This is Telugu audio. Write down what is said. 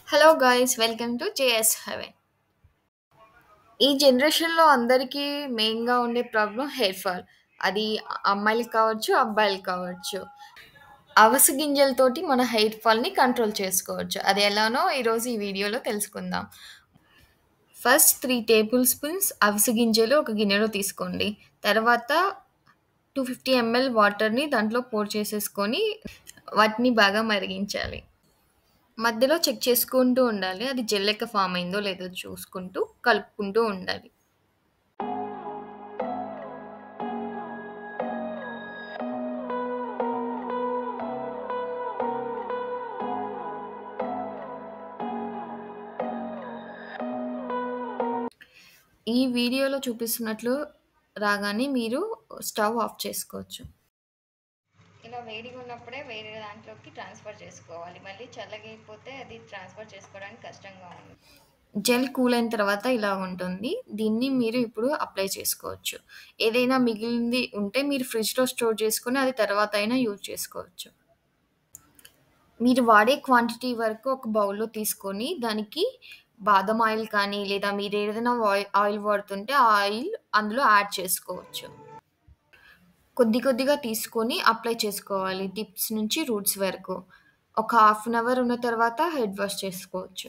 Hello guys, welcome to JS heaven. ఈ జనరేషన్‌లో అందరికీ మెయిన్‌గా ఉండే ప్రాబ్లమ్ హెయిర్ ఫాల్. అది అమ్మాయిలకి కావచ్చు, అబ్బాయిలకి కావచ్చు. అవిసె గింజలతోటి మన హెయిర్ ఫాల్‌ని కంట్రోల్ చేసుకోవచ్చు. అది ఎలానో ఈరోజు ఈ వీడియోలో తెలుసుకుందాం. ఫస్ట్ 3 టేబుల్ స్పూన్స్ అవిసె గింజలు ఒక గిన్నెలో తీసుకోండి. తర్వాత 250 ఎంఎల్ వాటర్‌ని దాంట్లో పోర్ చేసేసుకొని వాటిని బాగా మరిగించాలి. మధ్యలో చెక్ చేసుకుంటూ ఉండాలి. అది జెల్ లెక్క ఫార్మ్ అయిందో లేదో చూసుకుంటూ కలుపుకుంటూ ఉండాలి. ఈ వీడియోలో చూపిస్తున్నట్లు రాగానే మీరు స్టవ్ ఆఫ్ చేసుకోవచ్చు. ఇలా వేడిగా ఉన్నప్పుడే వేరే దాంట్లోకి ట్రాన్స్ఫర్ చేసుకోవాలి. మళ్ళీ చల్లగైపోతే అది ట్రాన్స్ఫర్ చేసుకోవడానికి కష్టంగా ఉంది. జెల్ కూల్ అయిన తర్వాత ఇలా ఉంటుంది. దీన్ని మీరు ఇప్పుడు అప్లై చేసుకోవచ్చు. ఏదైనా మిగిలింది ఉంటే మీరు ఫ్రిడ్జ్‌లో స్టోర్ చేసుకొని అది తర్వాత అయినా యూజ్ చేసుకోవచ్చు. మీరు వాడే క్వాంటిటీ వరకు ఒక బౌల్‌లో తీసుకొని దానికి బాదం ఆయిల్ కానీ లేదా మీరేదైనా ఆయిల్ వాడుతుంటే ఆ ఆయిల్ అందులో యాడ్ చేసుకోవచ్చు. కొద్ది కొద్దిగా తీసుకొని అప్లై చేసుకోవాలి. టిప్స్ నుంచి రూట్స్ వరకు. ఒక హాఫ్ అన్ అవర్ ఉన్న తర్వాత హెడ్ వాష్ చేసుకోవచ్చు.